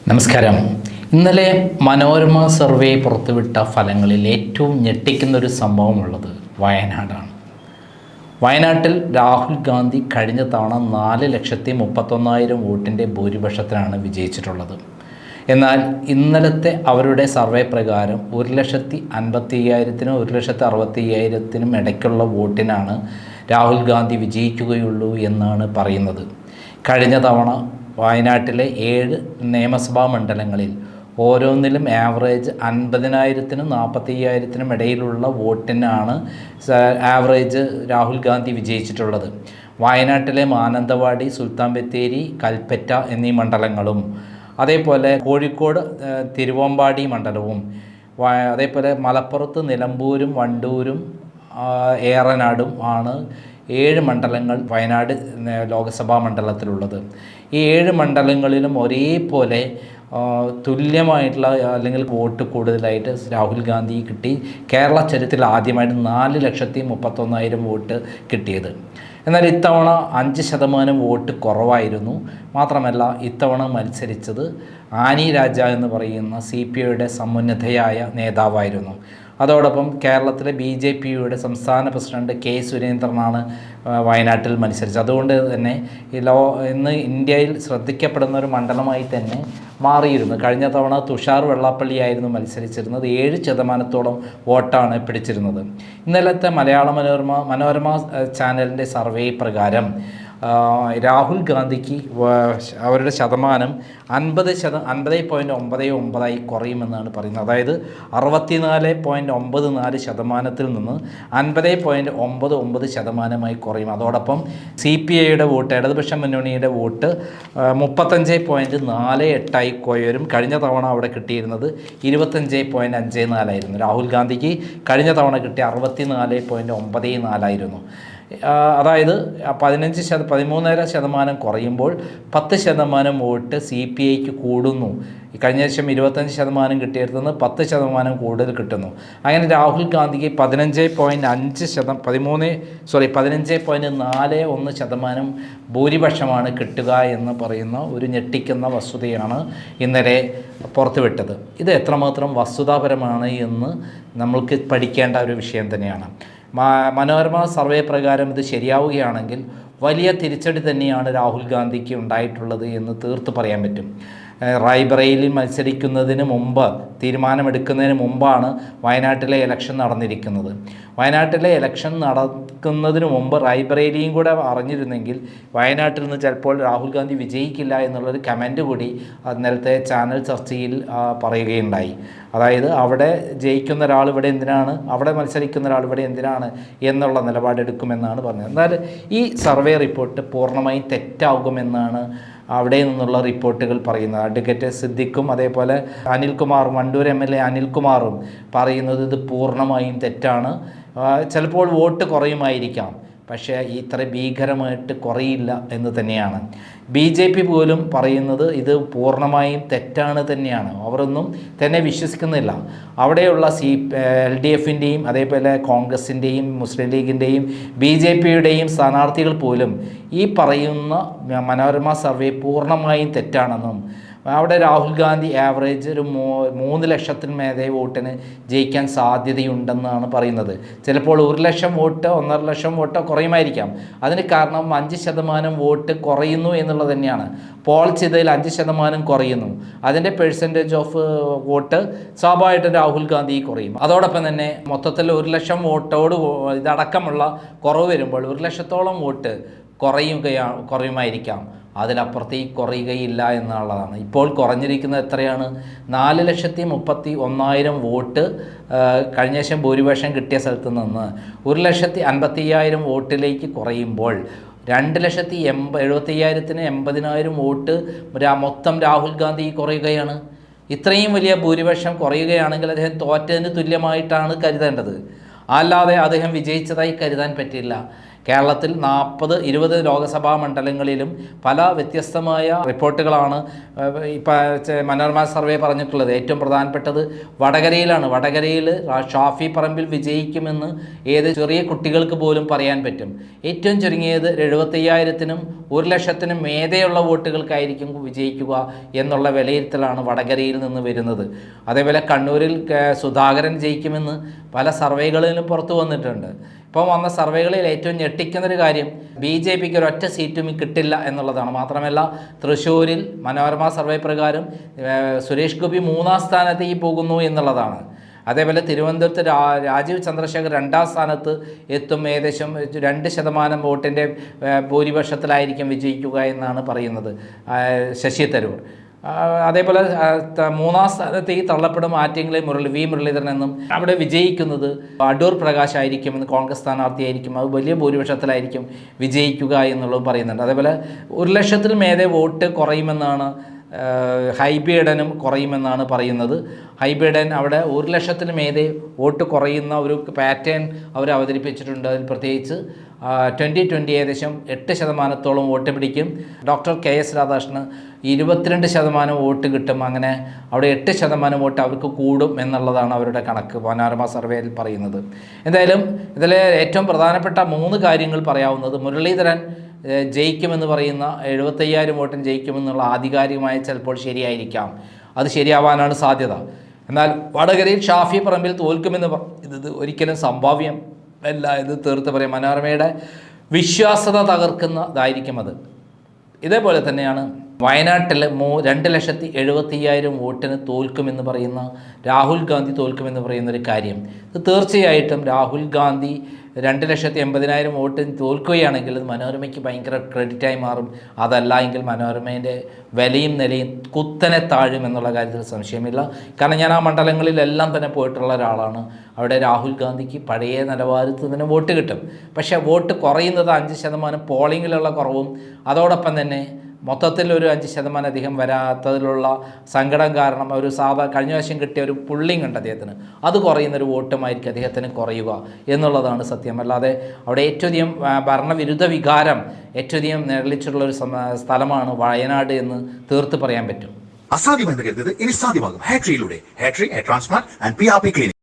നമസ്കാരം. ഇന്നലെ മനോരമ സർവേ പുറത്തുവിട്ട ഫലങ്ങളിൽ ഏറ്റവും ഞെട്ടിക്കുന്നൊരു സംഭവമുള്ളത് വയനാടാണ്. വയനാട്ടിൽ രാഹുൽ ഗാന്ധി കഴിഞ്ഞ തവണ 4,31,000 വോട്ടിൻ്റെ ഭൂരിപക്ഷത്തിനാണ് വിജയിച്ചിട്ടുള്ളത്. എന്നാൽ ഇന്നലത്തെ അവരുടെ സർവേ പ്രകാരം 1,50,000-നും 1,60,000-നും ഇടയ്ക്കുള്ള വോട്ടിനാണ് രാഹുൽ ഗാന്ധി വിജയിക്കുകയുള്ളൂ എന്നാണ് പറയുന്നത്. കഴിഞ്ഞ തവണ വയനാട്ടിലെ 7 നിയമസഭാ മണ്ഡലങ്ങളിൽ ഓരോന്നിലും ആവറേജ് 50,000-നും 45,000-നും ഇടയിലുള്ള വോട്ടിനാണ് ആവറേജ് രാഹുൽ ഗാന്ധി വിജയിച്ചിട്ടുള്ളത്. വയനാട്ടിലെ മാനന്തവാടി, സുൽത്താൻ ബത്തേരി, കൽപ്പറ്റ എന്നീ മണ്ഡലങ്ങളും, അതേപോലെ കോഴിക്കോട് തിരുവമ്പാടി മണ്ഡലവും, അതേപോലെ മലപ്പുറത്ത് നിലമ്പൂരും വണ്ടൂരും ഏറനാടും ആണ് 7 മണ്ഡലങ്ങൾ വയനാട് ലോക്സഭാ മണ്ഡലത്തിലുള്ളത്. ഈ 7 മണ്ഡലങ്ങളിലും ഒരേപോലെ തുല്യമായിട്ടുള്ള അല്ലെങ്കിൽ വോട്ട് കൂടുതലായിട്ട് രാഹുൽ ഗാന്ധി കിട്ടി. കേരള ചരിത്രത്തിൽ ആദ്യമായിട്ട് 4,31,000 വോട്ട് കിട്ടിയത്. എന്നാൽ ഇത്തവണ 5% വോട്ട് കുറവായിരുന്നു. മാത്രമല്ല ഇത്തവണ മത്സരിച്ചത് ആനി രാജ എന്ന് പറയുന്ന CPIയുടെ സമുന്നതയായ നേതാവായിരുന്നു. അതോടൊപ്പം കേരളത്തിലെ BJPയുടെ സംസ്ഥാന പ്രസിഡന്റ് K. സുരേന്ദ്രനാണ് വയനാട്ടിൽ മത്സരിച്ചത്. അതുകൊണ്ട് തന്നെ ഇന്ന് ഇന്ത്യയിൽ ശ്രദ്ധിക്കപ്പെടുന്ന ഒരു മണ്ഡലമായി തന്നെ മാറിയിരുന്നു. കഴിഞ്ഞ തവണ തുഷാർ വെള്ളാപ്പള്ളിയായിരുന്നു മത്സരിച്ചിരുന്നത്. 7% വോട്ടാണ് പിടിച്ചിരുന്നത്. ഇന്നലത്തെ മനോരമ ചാനലിൻ്റെ സർവേ പ്രകാരം രാഹുൽ ഗാന്ധിക്ക് അവരുടെ ശതമാനം 50.99 കുറയുമെന്നാണ് പറയുന്നത്. അതായത് 64.94% നിന്ന് 50.99% കുറയും. അതോടൊപ്പം CPIയുടെ വോട്ട്, ഇടതുപക്ഷ മുന്നണിയുടെ വോട്ട് 35.48 ഉയരും. കഴിഞ്ഞ തവണ അവിടെ കിട്ടിയിരുന്നത് 25.54 രാഹുൽ ഗാന്ധിക്ക് കഴിഞ്ഞ തവണ കിട്ടിയ 64.94 അതായത് 13% കുറയുമ്പോൾ 10% വോട്ട് CPIക്ക് കൂടുന്നു. കഴിഞ്ഞ വർഷം 25% കിട്ടിയിരുന്നത് 10% കൂടുതൽ കിട്ടുന്നു. അങ്ങനെ രാഹുൽ ഗാന്ധിക്ക് 15.41% ഭൂരിപക്ഷമാണ് കിട്ടുക എന്ന് പറയുന്ന ഒരു ഞെട്ടിക്കുന്ന വസ്തുതയാണ് ഇന്നലെ പുറത്തുവിട്ടത്. ഇത് എത്രമാത്രം വസ്തുതാപരമാണ് എന്ന് നമ്മൾക്ക് പഠിക്കേണ്ട ഒരു വിഷയം തന്നെയാണ്. മനോരമ സർവേ പ്രകാരം ഇത് ശരിയാവുകയാണെങ്കിൽ വലിയ തിരിച്ചടി തന്നെയാണ് രാഹുൽ ഗാന്ധിക്ക് ഉണ്ടായിട്ടുള്ളത് എന്ന് തീർത്ത് പറയാൻ പറ്റും. റായ്ബറേലിയിൽ മത്സരിക്കുന്നതിന് മുമ്പ്, തീരുമാനമെടുക്കുന്നതിന് മുമ്പാണ് വയനാട്ടിലെ ഇലക്ഷൻ നടന്നിരിക്കുന്നത്. വയനാട്ടിലെ ഇലക്ഷൻ നടക്കുന്നതിന് മുമ്പ് റായ്ബറേലിയും കൂടെ അറിഞ്ഞിരുന്നെങ്കിൽ വയനാട്ടിൽ നിന്ന് ചിലപ്പോൾ രാഹുൽ ഗാന്ധി വിജയിക്കില്ല എന്നുള്ളൊരു കമൻറ്റ് കൂടി നേരത്തെ ചാനൽ ചർച്ചയിൽ പറയുകയുണ്ടായി. അതായത് അവിടെ ജയിക്കുന്ന ഒരാൾ ഇവിടെ എന്തിനാണ്, അവിടെ മത്സരിക്കുന്ന ഒരാൾ ഇവിടെ എന്തിനാണ് എന്നുള്ള നിലപാടെടുക്കുമെന്നാണ് പറഞ്ഞത്. എന്നാൽ ഈ സർവേ റിപ്പോർട്ട് പൂർണ്ണമായും തെറ്റാകുമെന്നാണ് അവിടെ നിന്നുള്ള റിപ്പോർട്ടുകൾ പറയുന്നത്. അഡ്വക്കേറ്റ് സിദ്ദിഖും അതേപോലെ അനിൽകുമാറും, വണ്ടൂർ MLA അനിൽകുമാറും പറയുന്നത് ഇത് പൂർണ്ണമായും തെറ്റാണ്. ചിലപ്പോൾ വോട്ട് കുറയുമായിരിക്കാം, പക്ഷേ ഇത്ര ഭീകരമായിട്ട് കുറയില്ല എന്ന് തന്നെയാണ്. BJP പോലും പറയുന്നത് ഇത് പൂർണ്ണമായും തെറ്റാണ് തന്നെയാണ്. അവരൊന്നും തന്നെ വിശ്വസിക്കുന്നില്ല. അവിടെയുള്ള LDFൻ്റെയും അതേപോലെ കോൺഗ്രസിൻ്റെയും മുസ്ലിം ലീഗിൻ്റെയും BJPയുടെയും സ്ഥാനാർത്ഥികൾ പോലും ഈ പറയുന്ന മനോരമ സർവേ പൂർണ്ണമായും തെറ്റാണെന്നും അവിടെ രാഹുൽ ഗാന്ധി ആവറേജ് ഒരു 3 ലക്ഷത്തിന് മേലെ വോട്ടിന് ജയിക്കാൻ സാധ്യതയുണ്ടെന്നാണ് പറയുന്നത്. ചിലപ്പോൾ 1 ലക്ഷം വോട്ട് 1.5 ലക്ഷം വോട്ടോ കുറയുമായിരിക്കാം. അതിന് കാരണം 5% വോട്ട് കുറയുന്നു എന്നുള്ളത് തന്നെയാണ്. പോൾ ചെയ്തതിൽ 5% കുറയുന്നു. അതിൻ്റെ പെർസെൻറ്റേജ് ഓഫ് വോട്ട് സ്വാഭാവികമായിട്ടും രാഹുൽ ഗാന്ധി കുറയും. അതോടൊപ്പം തന്നെ മൊത്തത്തിൽ 1 ലക്ഷം വോട്ടോട് ഇതടക്കമുള്ള കുറവ് വരുമ്പോൾ 1 ലക്ഷത്തോളം വോട്ട് കുറയുമായിരിക്കാം. അതിലപ്പുറത്തേക്ക് കുറയുകയില്ല എന്നുള്ളതാണ്. ഇപ്പോൾ കുറഞ്ഞിരിക്കുന്നത് എത്രയാണ്? 4,31,000 വോട്ട് കഴിഞ്ഞ വർഷം ഭൂരിപക്ഷം കിട്ടിയ സ്ഥലത്ത് നിന്ന് 1,50,000 വോട്ടിലേക്ക് കുറയുമ്പോൾ 2,70,000-ന് 80,000 വോട്ട് മൊത്തം രാഹുൽ ഗാന്ധി കുറയുകയാണ്. ഇത്രയും വലിയ ഭൂരിപക്ഷം കുറയുകയാണെങ്കിൽ അദ്ദേഹം തോറ്റതിന് തുല്യമായിട്ടാണ് കരുതേണ്ടത്. അല്ലാതെ അദ്ദേഹം വിജയിച്ചതായി കരുതാൻ പറ്റില്ല. കേരളത്തിൽ 20 ലോക്സഭാ മണ്ഡലങ്ങളിലും പല വ്യത്യസ്തമായ റിപ്പോർട്ടുകളാണ് ഇപ്പോൾ മനോരമ സർവേ പറഞ്ഞിട്ടുള്ളത്. ഏറ്റവും പ്രധാനപ്പെട്ടത് വടകരയിലാണ്. വടകരയിൽ ഷാഫി പറമ്പിൽ വിജയിക്കുമെന്ന് ഏത് ചെറിയ കുട്ടികൾക്ക് പോലും പറയാൻ പറ്റും. ഏറ്റവും ചുരുങ്ങിയത് 75,000-നും 1,00,000-നും മേതെയുള്ള വോട്ടുകൾക്കായിരിക്കും വിജയിക്കുക എന്നുള്ള വിലയിരുത്തലാണ് വടകരയിൽ നിന്ന് വരുന്നത്. അതേപോലെ കണ്ണൂരിൽ സുധാകരൻ ജയിക്കുമെന്ന് പല സർവേകളിലും പുറത്തു വന്നിട്ടുണ്ട്. ഇപ്പോൾ വന്ന സർവേകളിൽ ഏറ്റവും ഞെട്ടിക്കുന്നൊരു കാര്യം BJPക്ക് ഒരൊറ്റ സീറ്റും കിട്ടില്ല എന്നുള്ളതാണ്. മാത്രമല്ല തൃശ്ശൂരിൽ മനോരമ സർവേ പ്രകാരം സുരേഷ് ഗോപി 3-ാം സ്ഥാനത്തേക്ക് പോകുന്നു എന്നുള്ളതാണ്. അതേപോലെ തിരുവനന്തപുരത്ത് രാജീവ് ചന്ദ്രശേഖർ 2-ാം സ്ഥാനത്ത് എത്തും. ഏകദേശം 2% വോട്ടിൻ്റെ ഭൂരിപക്ഷത്തിലായിരിക്കും വിജയിക്കുക എന്നാണ് പറയുന്നത് ശശി തരൂർ. അതേപോലെ 3-ാം സ്ഥാനത്തേക്ക് തള്ളപ്പെടും ആറ്റിങ്ങലിൽ മുരളീധരൻ എന്നും അവിടെ വിജയിക്കുന്നത് അടൂർ പ്രകാശ് ആയിരിക്കുമെന്ന്, കോൺഗ്രസ് സ്ഥാനാർത്ഥിയായിരിക്കും, അത് വലിയ ഭൂരിപക്ഷത്തിലായിരിക്കും വിജയിക്കുക എന്നുള്ളത് പറയുന്നുണ്ട്. അതേപോലെ 1,00,000-ൽ മേലെ വോട്ട് കുറയുമെന്നാണ് ഹൈബിയിടനും കുറയുമെന്നാണ് പറയുന്നത്. ഹൈബിയിടൻ അവിടെ 1,00,000-ന് മേലെ വോട്ട് കുറയുന്ന ഒരു പാറ്റേൺ അവർ അവതരിപ്പിച്ചിട്ടുണ്ട്. അതിൽ പ്രത്യേകിച്ച് 2020 ഏകദേശം 8% വോട്ട് പിടിക്കും. ഡോക്ടർ KS രാധാകൃഷ്ണന് 22% വോട്ട് കിട്ടും. അങ്ങനെ അവിടെ 8% വോട്ട് അവർക്ക് കൂടും എന്നുള്ളതാണ് അവരുടെ കണക്ക് മനോരമ സർവേയിൽ പറയുന്നത്. എന്തായാലും ഇതിലെ ഏറ്റവും പ്രധാനപ്പെട്ട 3 കാര്യങ്ങൾ പറയാവുന്നത്, മുരളീധരൻ ജയിക്കുമെന്ന് പറയുന്ന 75,000 വോട്ടിന് ജയിക്കുമെന്നുള്ള ആധികാരികമായി ചിലപ്പോൾ ശരിയായിരിക്കാം, അത് ശരിയാവാനാണ് സാധ്യത. എന്നാൽ വടകരയിൽ ഷാഫി പറമ്പിൽ തോൽക്കുമെന്ന് ഇത് ഒരിക്കലും സംഭാവ്യം അല്ല എന്ന് തീർത്ത് പറയാം. മനോരമയുടെ വിശ്വാസ്യത തകർക്കുന്നതായിരിക്കും അത്. ഇതേപോലെ തന്നെയാണ് വയനാട്ടിൽ 2,70,75,000 വോട്ടിന് തോൽക്കുമെന്ന് പറയുന്ന രാഹുൽ ഗാന്ധി തോൽക്കുമെന്ന് പറയുന്നൊരു കാര്യം. ഇത് തീർച്ചയായിട്ടും രാഹുൽ ഗാന്ധി 2,80,000 വോട്ടിന് തോൽക്കുകയാണെങ്കിൽ അത് മനോരമയ്ക്ക് ഭയങ്കര ക്രെഡിറ്റായി മാറും. അതല്ല എങ്കിൽ മനോരമേൻ്റെ വിലയും നിലയും കുത്തനെ താഴും എന്നുള്ള കാര്യത്തിൽ സംശയമില്ല. കാരണം ഞാൻ ആ മണ്ഡലങ്ങളിലെല്ലാം തന്നെ പോയിട്ടുള്ള ഒരാളാണ്. അവിടെ രാഹുൽ ഗാന്ധിക്ക് പഴയ നിലവാരത്തിൽ തന്നെ വോട്ട് കിട്ടും. പക്ഷേ വോട്ട് കുറയുന്നത് 5% പോളിങ്ങിലുള്ള കുറവും അതോടൊപ്പം തന്നെ മൊത്തത്തിൽ ഒരു 5% അധികം വരാത്തതിലുള്ള സങ്കടം കാരണം ഒരു കഴിഞ്ഞ പ്രാവശ്യം കിട്ടിയ ഒരു പുള്ളിങ് ഉണ്ട് അദ്ദേഹത്തിന്, അത് കുറയുന്നൊരു വോട്ടുമായിരിക്കും അദ്ദേഹത്തിന് കുറയുക എന്നുള്ളതാണ് സത്യം. അല്ലാതെ അവിടെ ഏറ്റവും അധികം ഭരണവിരുദ്ധ വികാരം ഏറ്റവും അധികം നിഴലിച്ചിട്ടുള്ളൊരു സ്ഥലമാണ് വയനാട് എന്ന് തീർത്ത് പറയാൻ പറ്റും. അസാധ്യമെന്ന് കരുതുന്നത് ഇനി സാധ്യമാകും. ഹാട്രിയിലൂടെ Hatri hair transplant and PRP clinic.